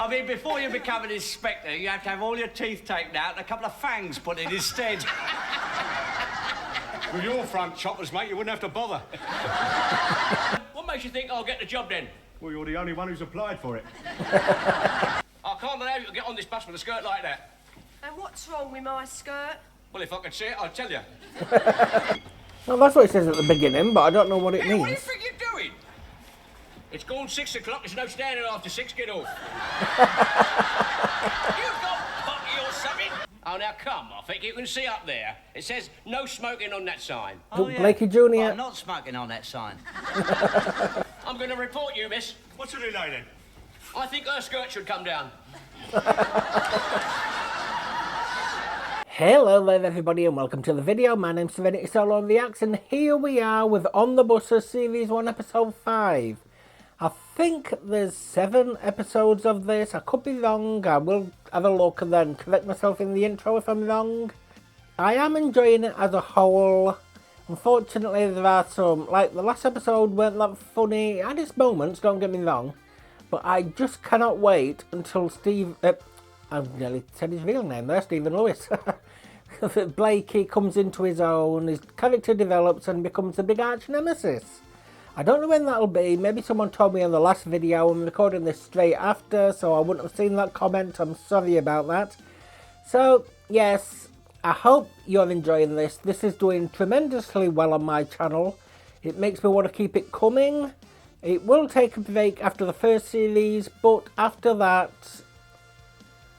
I mean, before you become an inspector, you have to have all your teeth taken out and a couple of fangs put in instead. With your front choppers, mate, you wouldn't have to bother. What makes you think I'll get the job then? Well, you're the only one who's applied for it. I can't allow you to get on this bus with a skirt like that. And what's wrong with my skirt? Well, if I could see it, I'd tell you. Well, that's what it says at the beginning, but I don't know what it Hey, means. what do you think you're doing? It's gone 6 o'clock, there's no standing after 6, get off. You've got potty or something? Oh, now come, I think you can see up there. It says no smoking on that sign. Oh, yeah. Blakey Jr. Well, I'm not smoking on that sign. I'm going to report you, miss. What's the delay then? I think her skirt should come down. Hello there everybody and welcome to the video. My name's Serenity Solo on the Axe and here we are with On the Buses Series 1 Episode 5. I think there's 7 episodes of this. I could be wrong. I will have a look and then correct myself in the intro if I'm wrong. I am enjoying it as a whole. Unfortunately there are some, like the last episode weren't that funny. It had its moments, don't get me wrong. But I just cannot wait until I've nearly said his real name there, Stephen Lewis. Blakey comes into his own, his character develops and becomes a big arch nemesis. I don't know when that'll be. Maybe someone told me on the last video. I'm recording this straight after, so I wouldn't have seen that comment. I'm sorry about that. So, yes, I hope you're enjoying this. This is doing tremendously well on my channel. It makes me want to keep it coming. It will take a break after the first series, but after that,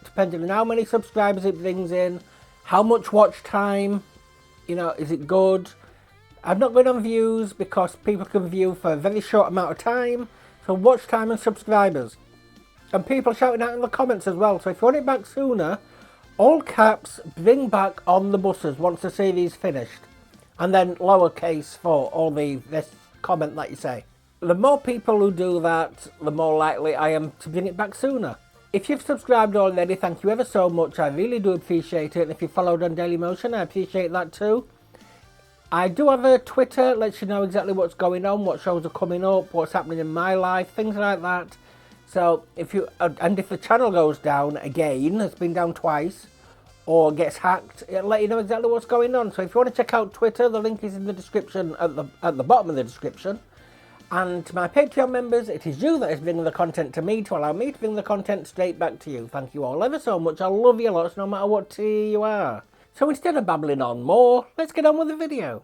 depending on how many subscribers it brings in, how much watch time, you know, is it good? I'm not going on views because people can view for a very short amount of time. So watch time and subscribers. And people shouting out in the comments as well. So if you want it back sooner, all caps, bring back On the Buses once the series finished. And then lowercase for all this comment that you say. The more people who do that, the more likely I am to bring it back sooner. If you've subscribed already, thank you ever so much. I really do appreciate it. And if you followed on Daily Motion, I appreciate that too. I do have a Twitter, lets you know exactly what's going on, what shows are coming up, what's happening in my life, things like that. So if the channel goes down again, it's been down twice, or gets hacked, it'll let you know exactly what's going on. So if you want to check out Twitter, the link is in the description, at the bottom of the description. And to my Patreon members, it is you that is bringing the content to me to allow me to bring the content straight back to you. Thank you all ever so much. I love you lots no matter what tier you are. So instead of babbling on more, let's get on with the video.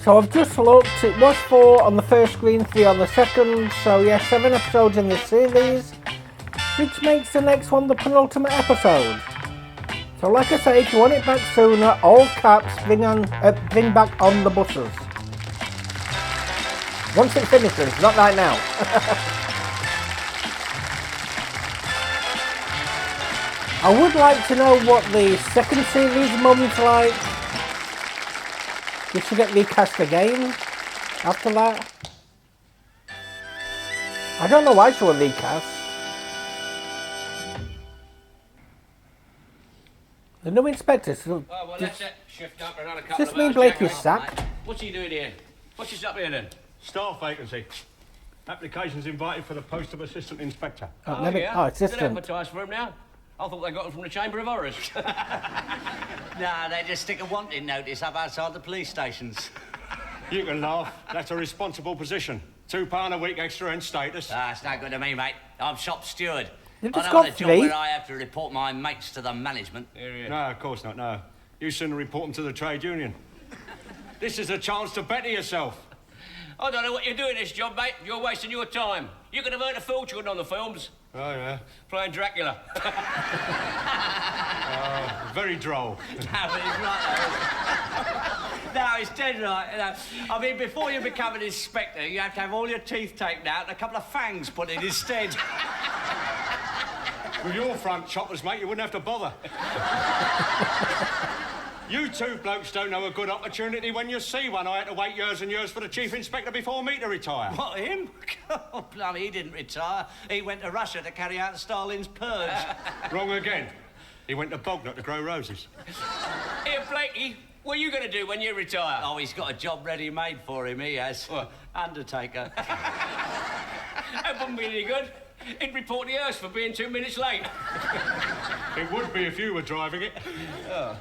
So I've just looked, it was 4 on the first screen, 3 on the second, so yeah, 7 episodes in this series, which makes the next one the penultimate episode. So like I say, if you want it back sooner, all caps, bring back On the Buses. Once it finishes, not right now. I would like to know what the second series mom's like. Did she get recast again after that? I don't know why she was recast. The new inspector. So well, that's it. Shift up for another couple does this of mean hours, Blakey's Jack. sacked? What's he doing here? What's this up here then? Staff vacancy. Applications invited for the post of assistant inspector. Oh, Oh, never, yeah? oh They assistant. advertise for him now. I thought they got him from the Chamber of Horrors. Nah, they just stick a wanting notice up outside the police stations. You can laugh. That's a responsible position. £2 a week extra and status. Ah, it's no good to me, mate. I'm shop steward. You've I just don't got want a job 3. where I have to report my mates to the management. No, of course not, no. You sooner report them to the trade union. This is a chance to better yourself. I don't know what you're doing this job, mate. You're wasting your time. You could have earned a fortune on the films. Oh, yeah. Playing Dracula. Very droll. No, but he's right, No, it's dead right. You know. I mean, before you become an inspector, you have to have all your teeth taken out and a couple of fangs put in instead. With your front choppers, mate, you wouldn't have to bother. You two blokes don't know a good opportunity when you see one. I had to wait years and years for the chief inspector before me to retire. What, him? Oh, blimey, he didn't retire. He went to Russia to carry out Stalin's purge. Wrong again. He went to Bognor to grow roses. Here, Blakey, what are you going to do when you retire? Oh, he's got a job ready-made for him, he has. What? Undertaker. That wouldn't be any good. He'd report the hearse for being 2 minutes late. It would be if you were driving it. Oh.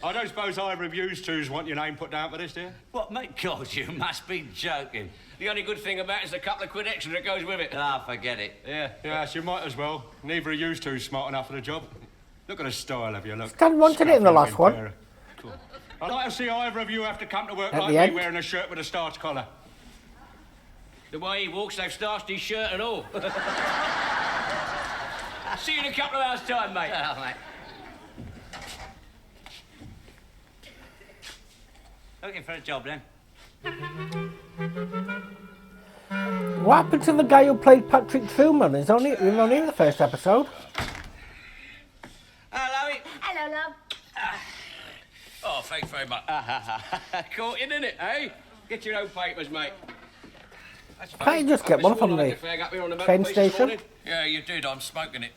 I don't suppose either of you twos want your name put down for this, do you? What, mate? God, you must be joking. The only good thing about it is a couple of quid extra that goes with it. Ah, forget it. Yeah. Yes, you might as well. Neither of you two's smart enough for the job. Look at the style of you, look. Stan wanted it in the last one. Pair. Cool. I'd like to see either of you have to come to work At like the me end? wearing a shirt with a starched collar. The way he walks, they've starched his shirt and all. See you in a couple of hours' time, mate. Oh, mate. Looking for a job, then? What happened to the guy who played Patrick Truman? He was only in the first episode. Hello. Hello, love. Oh, thanks very much. Caught in it, eh? Get your own papers, mate. Can't you just get one from the train station? Yeah, you did. I'm smoking it.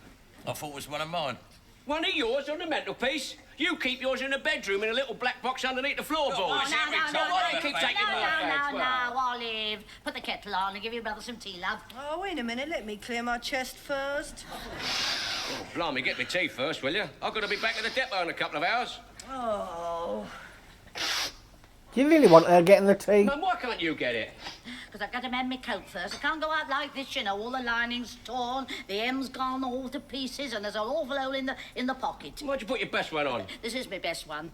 I thought it was one of mine. One of yours on the mantelpiece? You keep yours in the bedroom in a little black box underneath the floorboards. Why do you keep taking my fags? No, Olive. Put the kettle on and give your brother some tea, love. Oh, wait a minute. Let me clear my chest first. Oh, blimey, get me tea first, will you? I've got to be back at the depot in a couple of hours. Oh. Do you really want her getting the tea? Man, why can't you get it? Because I've got to mend my coat first. I can't go out like this, you know. All the lining's torn, the hem's gone all to pieces, and there's an awful hole in the pocket. Why'd you put your best one on? This is my best one.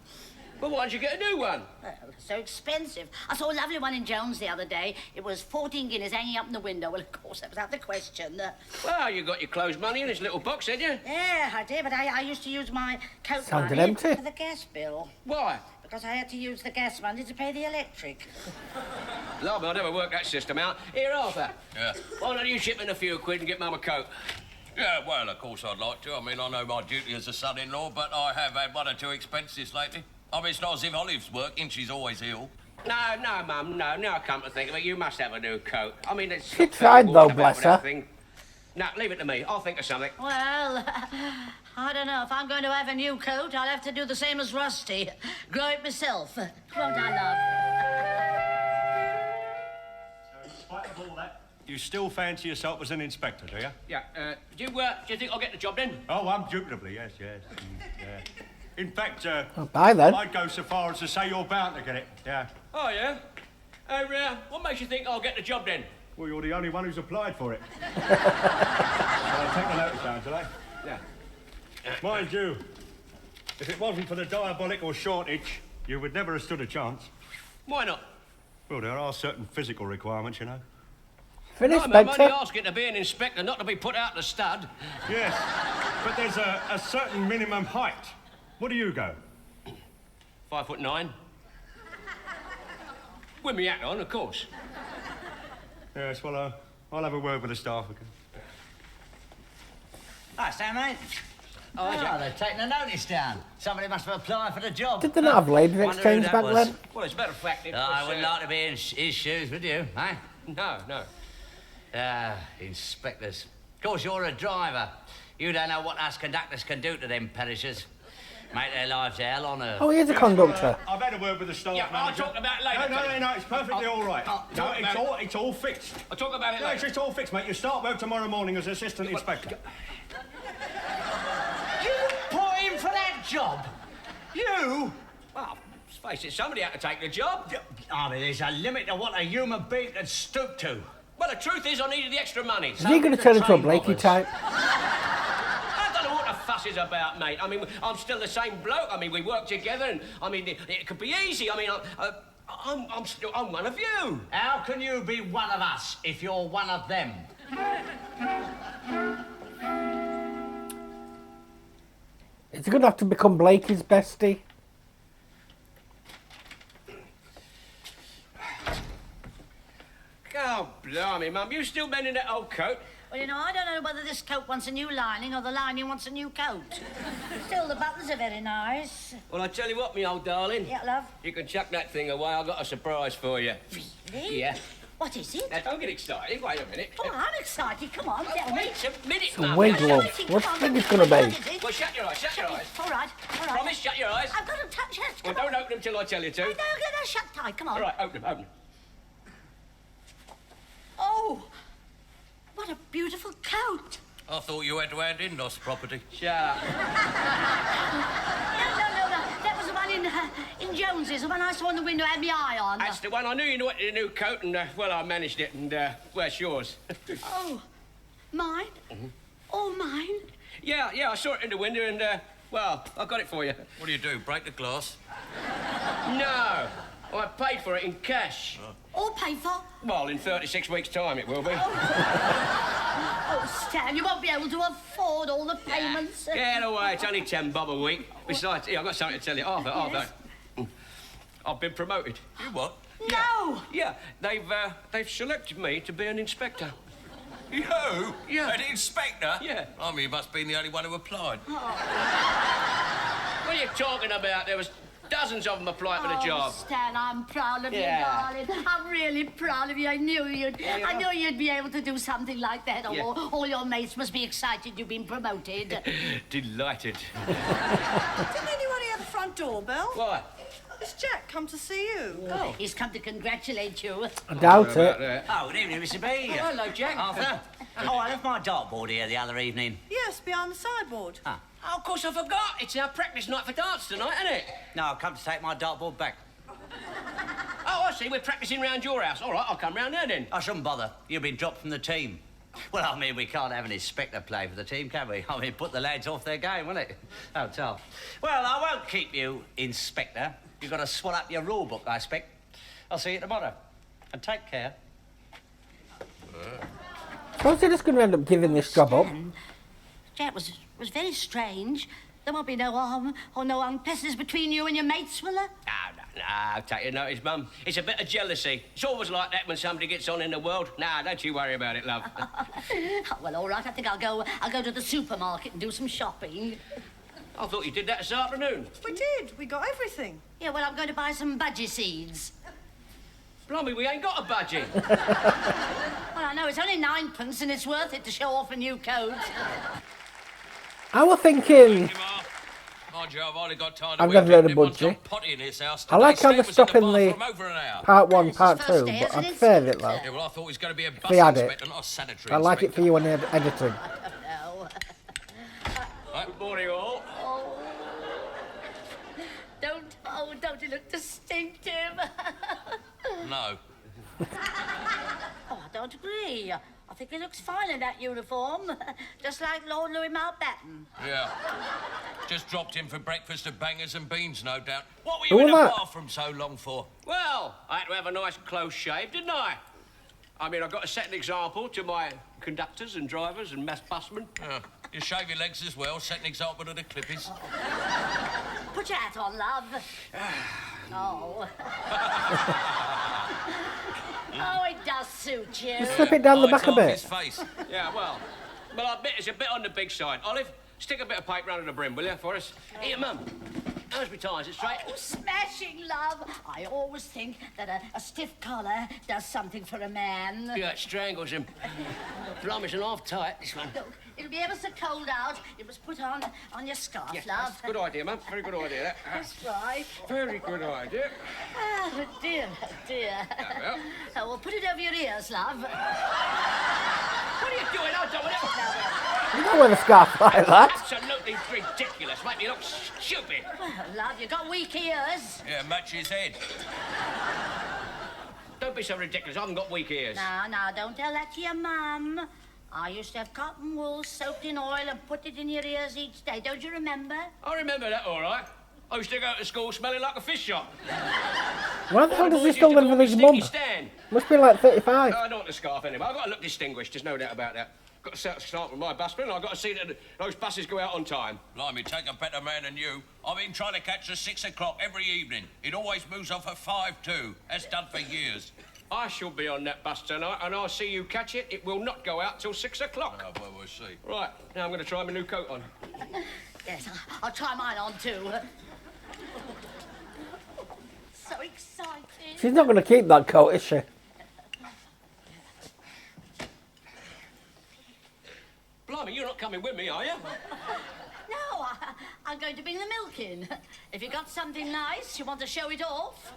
But why'd you get a new one? Well, so expensive. I saw a lovely one in Jones the other day. It was 14 guineas hanging up in the window. Well, of course, that was out of the question. Well, you got your clothes money in this little box, had you? Yeah, I did, but I used to use my coat Sounded money empty. for the gas bill. Why? Because I had to use the gas money to pay the electric. Blimey, I never worked that system out. Here, Arthur. Yeah. Why don't you ship in a few quid and get Mum a coat? Yeah, well, of course I'd like to. I mean, I know my duty as a son-in-law, but I have had one or two expenses lately. I mean, it's not as if Olive's working. She's always ill. No, Mum, no. Now I come to think of it, you must have a new coat. I mean, it's... She tried, though, bless her. Now, leave it to me. I'll think of something. Well, I don't know. If I'm going to have a new coat, I'll have to do the same as Rusty. Grow it myself. Won't I, love? So, in spite of all that, you still fancy yourself as an inspector, do you? Yeah, do you think I'll get the job then? Oh, indubitably, yes. Yeah. In fact, Bye then. I'd go so far as to say you're bound to get it, yeah. Oh, yeah? What makes you think I'll get the job then? Well, you're the only one who's applied for it. I'll take the notice down, shall I? Yeah. Mind you, if it wasn't for the diabolical shortage, you would never have stood a chance. Why not? Well, there are certain physical requirements, you know. Finish, I'm only Spectre. asking to be an inspector, not to be put out the stud. Yes, but there's a certain minimum height. What do you go? 5'9". With me hat on, of course. Yes, well, I'll have a word with the staff again. Hi, Sam, mate. Oh, they're taking a notice down. Somebody must have applied for the job. Did they not have labour Wonder who exchange that back was. then? Well, as a matter of fact, it was, I wouldn't like to be in his shoes, would you, eh? No. Inspectors. Of course, you're a driver. You don't know what us conductors can do to them perishers. Make their lives hell on earth. Oh, here's a conductor. I've had a word with the staff Yeah, I'll manager. talk about it later. No, it's perfectly all right. No, it's all fixed. I'll talk about it No, later. it's all fixed, mate. You start work tomorrow morning as assistant inspector. You put him for that job? You? Well, let's face it, somebody had to take the job. I mean, there's a limit to what a human being can stoop to. Well, the truth is I needed the extra money. Is he going to turn into a Blakey type? I don't know what the fuss is about, mate. I mean, I'm still the same bloke. I mean, we work together, and I mean, it could be easy. I mean, I'm one of you. How can you be one of us if you're one of them? Is he going to have to become Blakey's bestie? Oh, blimey, Mum, you still mending that old coat? Well, you know, I don't know whether this coat wants a new lining or the lining wants a new coat. Still, the buttons are very nice. Well, I tell you what, me old darling. Yeah, love. You can chuck that thing away. I've got a surprise for you. Really? Yeah. What is it? Now, don't get excited. Wait a minute. Oh, I'm excited. Come on, tell me. Wait a minute, It's a Mum. wig Now, glove. Everything, What do come you on, think it's going to what be? is it? Well, shut your eyes, shut your eyes. All right. Promise, shut your eyes. I've got to touch it. Well, don't open them till I tell you to. No, shut tight. Come on. All right, open them. Oh, what a beautiful coat. I thought you had to hand in lost property. Shut up. No. That was the one in Jones's, the one I saw in the window, had my eye on. That's the one. I knew you wanted a new coat, and, well, I managed it, and, where's yours? Oh, mine? All mine? Yeah, I saw it in the window, and, well, I got it for you. What do you do, break the glass? No, I paid for it in cash. All paid for? Well, in 36 weeks' time it will be. Oh, Stan, you won't be able to afford all the payments. Get away, it's only 10 bob a week. Besides, here, I've got something to tell you. Half Yes. that. I've been promoted. You what? No! Yeah, they've selected me to be an inspector. You? Yeah. An inspector? Yeah. I mean, you must have been the only one who applied. What are you talking about? There was dozens of them applying for the job. Stan, I'm proud of Yeah. you, darling. I'm really proud of you. I knew you'd be able to do something like that. Yeah. All your mates must be excited you've been promoted. Delighted. Didn't anyone hear the front door bell? Why? It's Jack come to see you. Oh, he's come to congratulate you. I doubt About it. that. Oh, good evening, Mr. B. Oh, hello, Jack. Arthur. Oh, I left my dartboard here the other evening. Yes, behind the sideboard. Oh, of course I forgot. It's our practice night for dance tonight, isn't it? No, I've come to take my dartboard back. Oh, I see. We're practicing round your house. All right, I'll come round there then. I shouldn't bother. You've been dropped from the team. Well, I mean, we can't have an inspector play for the team, can we? I mean, put the lads off their game, won't it? Oh, tough. Well, I won't keep you, Inspector. You've got to swat up your rule book, I expect. I'll see you tomorrow. And take care. Suppose they're just going to end up giving this job up. Jack, was very strange. There won't be no harm or no unpleasantness between you and your mates, will there? No, take your notice, Mum. It's a bit of jealousy. It's always like that when somebody gets on in the world. Nah, don't you worry about it, love. Oh, well, all right. I think I'll go to the supermarket and do some shopping. I thought you did that this afternoon. We did. We got everything. Yeah, well, I'm going to buy some budgie seeds. Blimey, we ain't got a budgie. Well, I know it's only 9p and it's worth it to show off a new coat. I was thinking, Mind you, I've only got time to I've whip never it. heard of Everyone's budgie. got potty in this house I like today. how they're Steve was in stopping the bathroom over an hour. part 1, Well, it's part his 2, first day but as I'd an save it, love. Yeah, well, I thought he was going to be a bus They had it. inspector, not a sanitary I like it for inspector. you when you're editing. No. Good morning, all. Oh. Don't you look distinctive? No. Oh, I don't agree. I think he looks fine in that uniform. Just like Lord Louis Mountbatten. Yeah. Just dropped in for breakfast of bangers and beans, no doubt. What were Who you in the was that? bathroom so long for? Well, I had to have a nice close shave, didn't I? I mean, I've got to set an example to my conductors and drivers and mass busmen. Yeah. You shave your legs as well, set an example to the clippies. Put your hat on, love. Oh. Oh, it does suit you. Just slip it down the Oh, back it's a off bit. his face. Yeah, well, I admit it's a bit on the big side. Olive, stick a bit of paper under the brim, will you, for us? Here, Mum. How's my tie? Is it straight? Oh, smashing, love. I always think that a stiff collar does something for a man. Yeah, it strangles him. Blimey's an half tight, this one. Look, it'll be ever so cold out. You must put on your scarf, Yes, love. that's a good idea, Mum. Very good idea, that. That's right. Very good idea. Oh, dear, dear. well. Oh, well, put it over your ears, love. What are you doing? I don't want it. You don't wear the scarf like that. Absolutely ridiculous. Make me look stupid. Well, love, you got weak ears. Yeah, match his head. Don't be so ridiculous. I haven't got weak ears. Now, don't tell that to your mum. I used to have cotton wool soaked in oil and put it in your ears each day. Don't you remember? I remember that, all right. I used to go to school smelling like a fish shop. Why the hell does he Boys still used to live call with me his Stinky mum? Stan. Must be like 35. I don't want the scarf anymore. I've got to look distinguished. There's no doubt about that. Got to start with my busman. I've got to see that those buses go out on time. Blimey, take a better man than you. I've been trying to catch the 6 o'clock every evening. It always moves off at 5:02. That's done for years. I shall be on that bus tonight, and I'll see you catch it. It will not go out till 6 o'clock. Oh, well, we'll see. Right, now I'm going to try my new coat on. Yes, I'll try mine on too. So excited. She's not going to keep that coat, is she? Blimey, you're not coming with me, are you? No, I'm going to bring the milk in. If you got something nice, you want to show it off.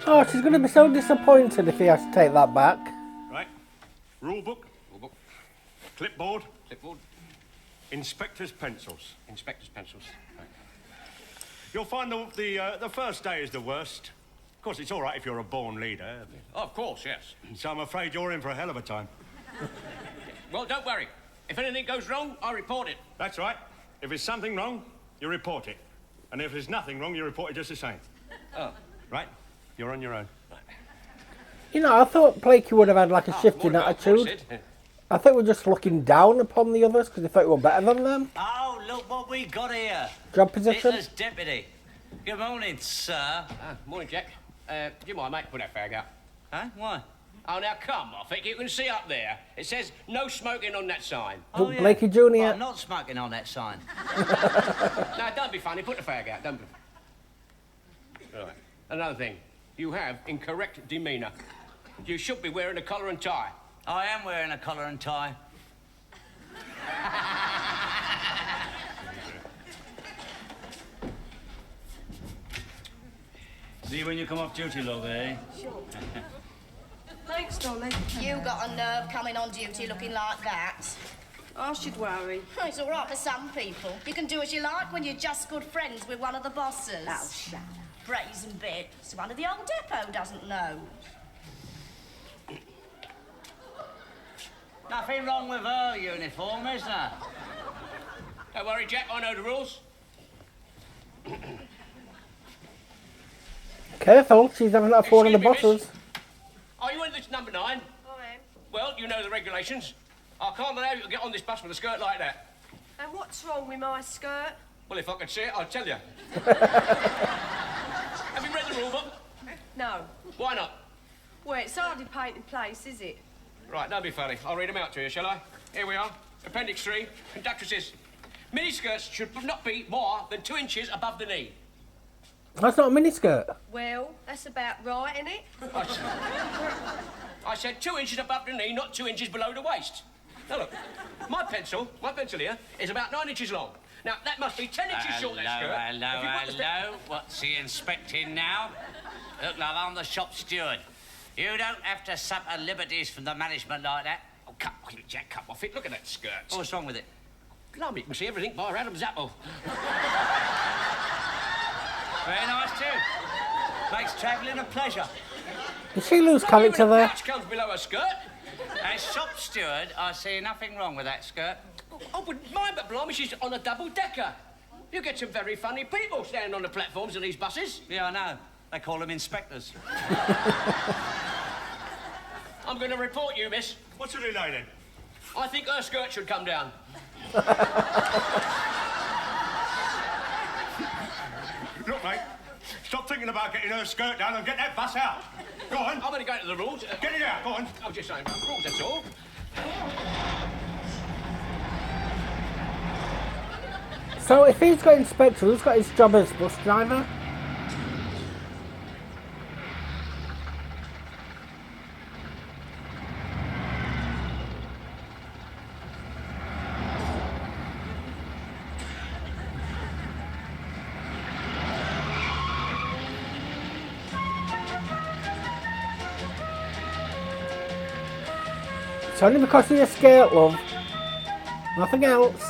Oh, she's going to be so disappointed if he has to take that back. Rule book, clipboard, Clipboard. inspector's pencils. Inspector's pencils. You'll find the first day is the worst. Of course, it's all right if you're a born leader. Oh, of course, yes. So I'm afraid you're in for a hell of a time. Well, don't worry. If anything goes wrong, I'll report it. That's right. If there's something wrong, you report it. And if there's nothing wrong, you report it just the same. Oh. Right? You're on your own. You know, I thought Blakey would have had like a shift in What about attitude. Sid? I think we're just looking down upon the others because they thought we were better than them. Oh, look what we got here. Job position. Hitler's deputy. Good morning, sir. Morning, Jack. Do you mind, mate? Put that fag out. Huh? Why? Oh, now come. I think you can see up there. It says no smoking on that sign. Oh, Blakey Jr. Well, I'm not smoking on that sign. No, don't be funny. Put the fag out. Don't be... Right. Another thing. You have incorrect demeanour. You should be wearing a collar and tie. I am wearing a collar and tie. See you when you come off duty, love, eh? Thanks, Dolly. You got a nerve coming on duty looking like that. I should worry. Oh, it's all right for some people. You can do as you like when you're just good friends with one of the bosses. Oh, shut up. Brazen bit. So one of the old depot doesn't know. Nothing wrong with her uniform, is there? Don't worry, Jack. I know the rules. Careful, she's having that for one of the Excuse me, miss. bosses. Are you in this number 9? I am. Well, you know the regulations. I can't allow you to get on this bus with a skirt like that. And what's wrong with my skirt? Well, if I could see it, I'd tell you. Have you read the rule book? No. Why not? Well, it's hardly painted place, is it? Right, don't be funny. I'll read them out to you, shall I? Here we are. Appendix 3. Conductresses. Miniskirts should not be more than 2 inches above the knee. That's not a miniskirt. Well, that's about right, isn't it? I said 2 inches above the knee, not 2 inches below the waist. Now look, my pencil here, is about 9 inches long. Now, that must be 10 inches short, that skirt. Hello. What's he inspecting now? Look, love, I'm the shop steward. You don't have to suffer liberties from the management like that. Oh, come on, Jack, come off it. Look at that skirt. What's wrong with it? Blimey, you can see everything by Adam's apple. Very nice, too. Makes travelling a pleasure. Did she lose Not character even a there? patch comes below a skirt. As shop steward, I see nothing wrong with that skirt. I wouldn't mind, but blimey, she's on a double-decker. You get some very funny people standing on the platforms of these buses. Yeah, I know. They call them inspectors. I'm going to report you, miss. What's the delay then? I think her skirt should come down. Look, mate, stop thinking about getting her skirt down and get that bus out. Go on. I'm going to go into the rules. Get it out, go on. I'm just saying about the rules, that's all. So if he's got inspector, who's got his job as bus driver? It's only because of your skirt, love. Nothing else.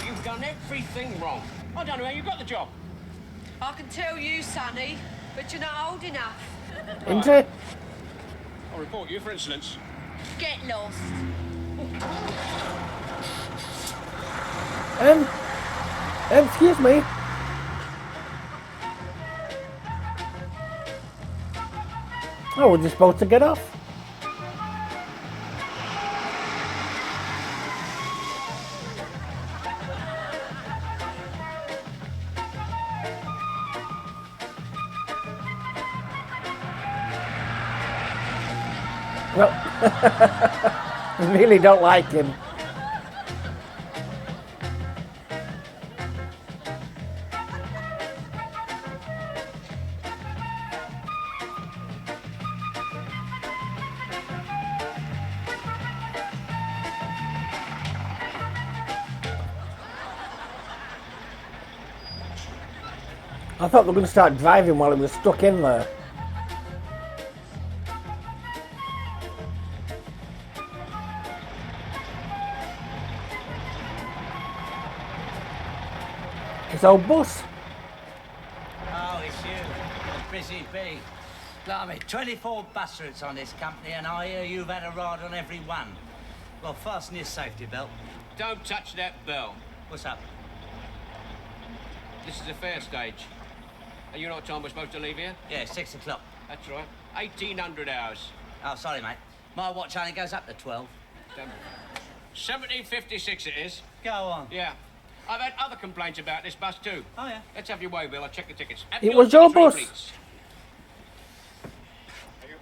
You've done everything wrong. I don't know how you got the job. I can tell you, Sonny, but you're not old enough. Isn't it? I'll report you for insolence. Get lost. Excuse me. Oh, we're just about to get off. No. I really don't like him. I thought they were going to start driving while he was stuck in there. His old bus. Oh, it's you. Busy bee. Blimey, 24 bus routes on this company, and I hear you've had a ride on every one. Well, fasten your safety belt. Don't touch that bell. What's up? This is the fair stage. And you know what time we're supposed to leave here? Yeah, 6 o'clock. That's right. 1800 hours. Oh, sorry, mate. My watch only goes up to 12. 1756 it is. Go on. Yeah. I've had other complaints about this bus too. Oh, yeah? Let's have your way, Bill. I'll check the tickets. Have It was your tickets ready, bus. please? Thank you.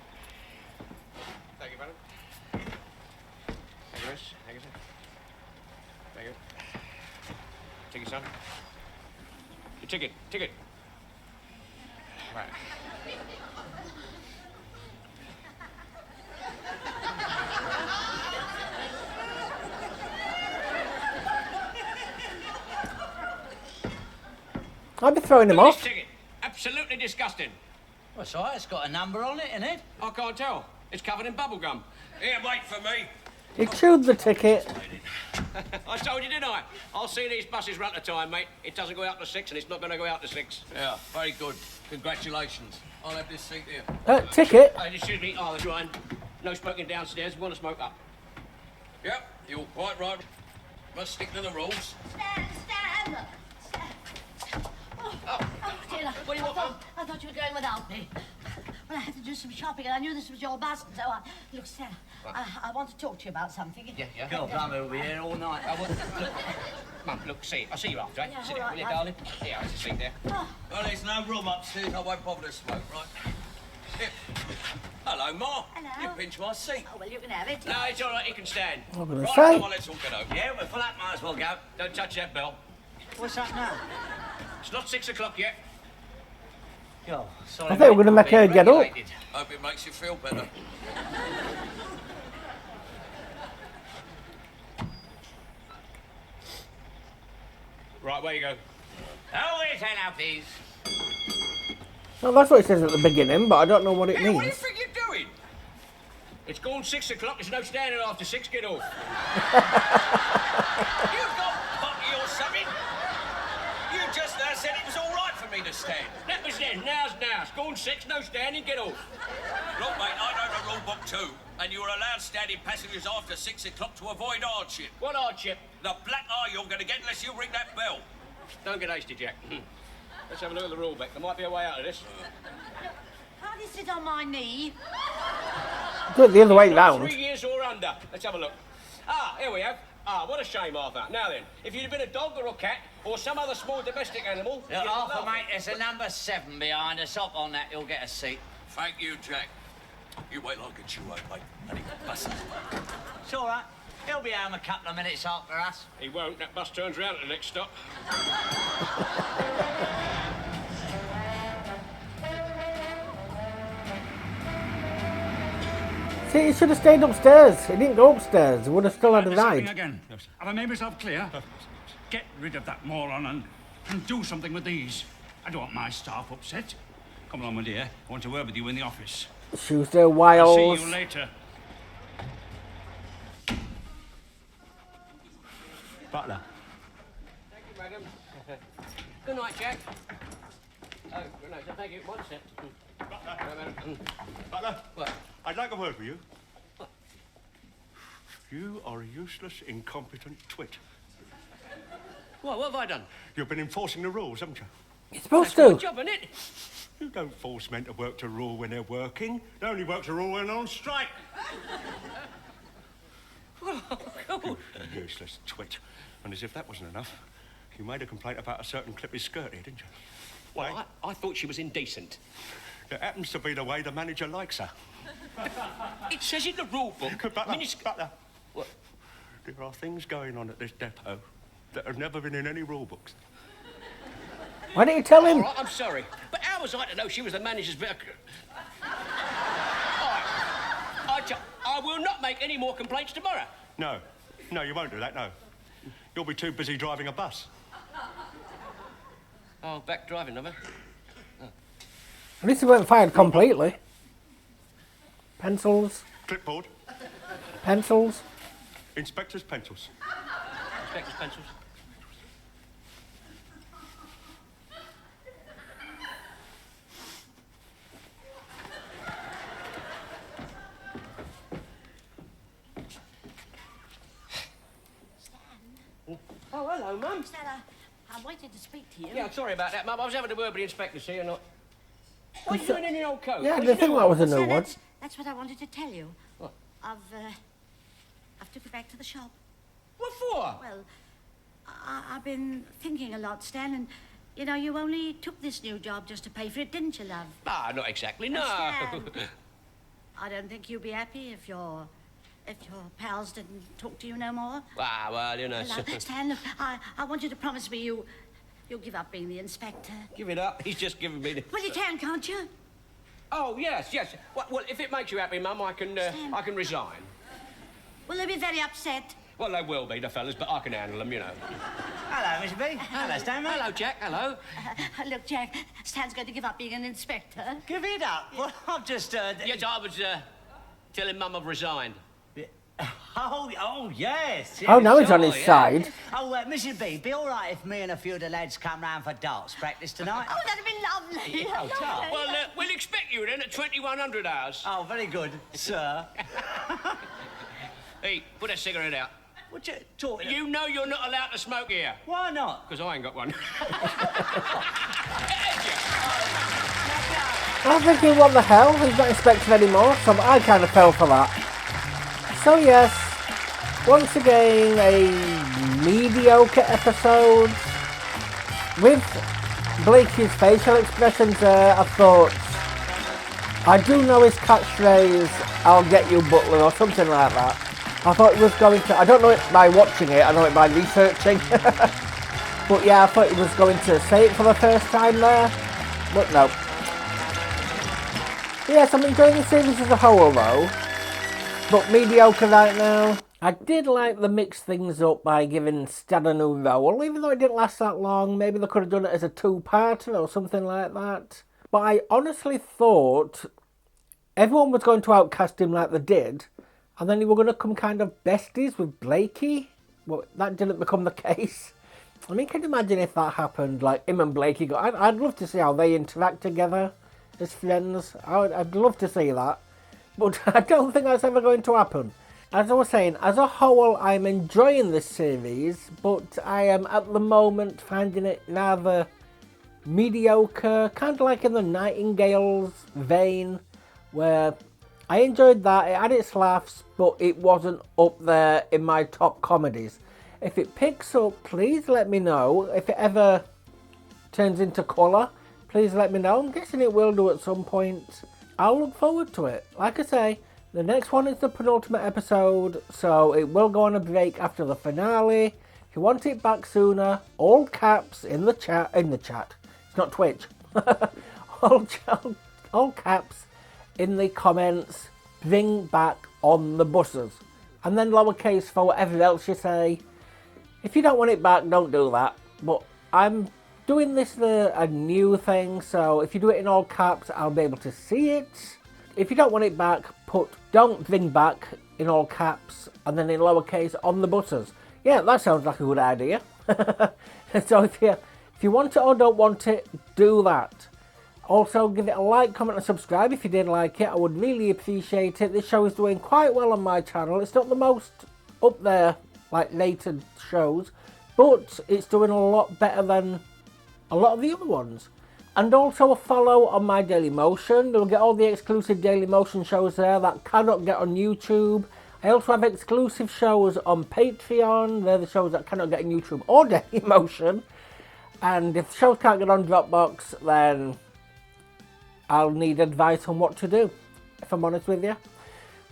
Thank you, madam. Thank you, miss. Thank you, sir. Thank you. Ticket, son. Your ticket. Ticket. Right. I'd be throwing him Look at off. this ticket. Absolutely disgusting. What's all right? It's got a number on it, innit? I can't tell. It's covered in bubble gum. Here, wait for me. He chewed the ticket. I told you, didn't I? I'll see these buses run to time, mate. It doesn't go out to 6, and it's not going to go out to 6. Yeah, very good. Congratulations. I'll have this seat here. Ticket. Excuse me. Oh, that's right. No smoking downstairs. We want to smoke up. Yep, you're quite right. Must stick to the rules. Stand! Oh, dear. What do you want, I thought you were going without me. Well, I had to do some shopping, and I knew this was your bus, so I... Look, Stan, I want to talk to you about something. Yeah. God, blimey, we'll be here all night. Mum, look, see. I'll see you after, eh? Yeah, Sit all down, right, will you, love. darling? Yeah, there's a seat there. Oh, Well, there's no room upstairs. I won't bother to smoke, right? Here. Hello, Ma. Hello. You pinch my seat. oh, well, you can have it. No, it's all right. You can stand. I'm going to Right, say. come on, let's all get over. Yeah, we're full up, might as well go. Don't touch that bell. What's up now? It's not 6 o'clock yet. God, sorry. I thought we were mate, gonna I'm make her being get up. regulated. Hope it makes you feel better. Right, where you go? Oh, wait, now, please. Well, that's what it says at the beginning, but I don't know what it Hey, what do you means. think you're doing? It's gone 6 o'clock. There's no standing after 6. Get off. You've got potty or something? You just now said it was all right for me to stand. That was then. Now's now. It's gone 6. No standing. Get off. Look, mate, I know the rule book too, and you are allowed standing passengers after 6 o'clock to avoid hardship. What hardship? The black eye you're going to get unless you ring that bell. Don't get hasty, Jack. Let's have a look at the rule book. There might be a way out of this. Can't you sit on my knee? Do it the other way round. 3 years or under. Let's have a look. Ah, here we have. Ah, what a shame, Arthur. Now then, if you'd have been a dog or a cat or some other small domestic animal... Yeah, you'd Arthur, laugh. mate, there's a number 7 behind us. Hop on that, you'll get a seat. Thank you, Jack. You wait till I get you home, mate. Bloody buses. It's all right. He'll be home a couple of minutes after us. He won't. That bus turns round at the next stop. See, he should have stayed upstairs. He didn't go upstairs. He would have still had a Something ride. again. Have I made myself clear? Get rid of that moron and do something with these. I don't want my staff upset. Come along, my dear. I want to word with you in the office. Tuesday I'll Wiles. see you later. Butler. Thank you, madam. Good night, Jack. Oh, good night. Thank you. One sec. Butler. Butler. What? I'd like a word with you. You are a useless, incompetent twit. What have I done? You've been enforcing the rules, haven't you? You're supposed That's my to. job, isn't it? You don't force men to work to rule when they're working. They only work to rule when they're on strike. You useless twit. And as if that wasn't enough, you made a complaint about a certain clippy skirt here, didn't you? Well, I thought she was indecent. It happens to be the way the manager likes her. It says in the rule book... Butler, minis- Butler, What? there are things going on at this depot that have never been in any rule books. Why didn't you tell All him? right, I'm sorry. But how was I to know she was the manager's bit of... All right. I will not make any more complaints tomorrow. No, you won't do that, no. You'll be too busy driving a bus. Oh, back driving number. At least it weren't fired completely. Pencils. Clipboard. Pencils. Inspector's pencils. Inspector's pencils. Oh, hello, Mum. Stella, I wanted to speak to you. Yeah, sorry about that, Mum. I was having a word with the inspector, see, and I... What are you doing in your old coat? Yeah, I What didn't you think doing? that was a new So one. that's what I wanted to tell you. What? I've took it back to the shop. What for? Well, I've been thinking a lot, Stan, and you know, you only took this new job just to pay for it, didn't you, love? Ah, not exactly, no. Stan, I don't think you'd be happy if your pals didn't talk to you no more. Ah, well, you know... Well, Stan, look, I want you to promise me you'll give up being the inspector. Give it up. He's just giving me the... Well, you can, can't you? Oh, yes. Well, if it makes you happy, Mum, I can resign. Will they be very upset? Well, they will be, the fellas, but I can handle them, you know. Hello, Mr. B. Hello, Stan, mate. Hello, Jack. Hello. Look, Jack, Stan's going to give up being an inspector. Give it up. Well, I've just... Yes, I was telling Mum I've resigned. Oh, yes. Oh, now he's sure, on his yeah. side. Oh, Mrs. B, be all right if me and a few of the lads come round for darts practice tonight? Oh, that'd be lovely. Oh, Tom. Well, we'll expect you then at 2100 hours. Oh, very good, sir. Hey, put that cigarette out. What you talking? You know you're not allowed to smoke here. Why not? Because I ain't got one. I'm thinking, what the hell? He's not inspected anymore, so I kind of fell for that. So yes, once again, a mediocre episode. With Blakey's facial expressions there, I thought, I do know his catchphrase, I'll get you butler, or something like that. I thought it was going to, I don't know it by watching it, I know it by researching. But yeah, I thought he was going to say it for the first time there, but no. Yes, I'm enjoying the series as a whole though, but mediocre right now. I did like the mix things up by giving Stan a new role, even though it didn't last that long. Maybe they could have done it as a two-parter or something like that. But I honestly thought everyone was going to outcast him like they did, and then they were going to come kind of besties with Blakey. Well, that didn't become the case. I mean, can you imagine if that happened? Like, him and Blakey I'd love to see how they interact together as friends. I'd love to see that. But I don't think that's ever going to happen. As I was saying, as a whole, I'm enjoying this series, but I am at the moment finding it rather mediocre, kind of like in the Nightingales vein, where I enjoyed that, it had its laughs, but it wasn't up there in my top comedies. If it picks up, please let me know. If it ever turns into colour, please let me know. I'm guessing it will do at some point. I'll look forward to it. Like I say, the next one is the penultimate episode, so it will go on a break after the finale. If you want it back sooner, all caps in the chat. It's not Twitch. all caps in the comments. Bring back on the buses. And then lowercase for whatever else you say. If you don't want it back, don't do that. But I'm doing this a new thing, so if you do it in all caps, I'll be able to see it. If you don't want it back, put don't bring back in all caps and then in lowercase on the buttons. Yeah, that sounds like a good idea. So if you want it or don't want it, do that. Also, give it a like, comment and subscribe if you did like it. I would really appreciate it. This show is doing quite well on my channel. It's not the most up there, like rated shows, but it's doing a lot better than a lot of the other ones. And also a follow on my Daily Motion. You'll get all the exclusive Daily Motion shows there that cannot get on YouTube. I also have exclusive shows on Patreon. They're the shows that cannot get on YouTube or Daily Motion. And if the shows can't get on Dropbox, then I'll need advice on what to do, if I'm honest with you.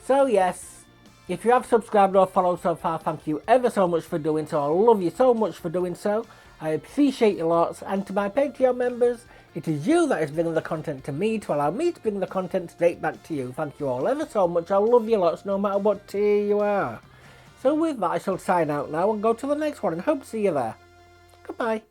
So yes, if you have subscribed or followed so far, thank you ever so much for doing so. I love you so much for doing so. I appreciate you lots. And to my Patreon members, it is you that is bringing the content to me to allow me to bring the content straight back to you. Thank you all ever so much. I love you lots no matter what tier you are. So with that, I shall sign out now and go to the next one and hope to see you there. Goodbye.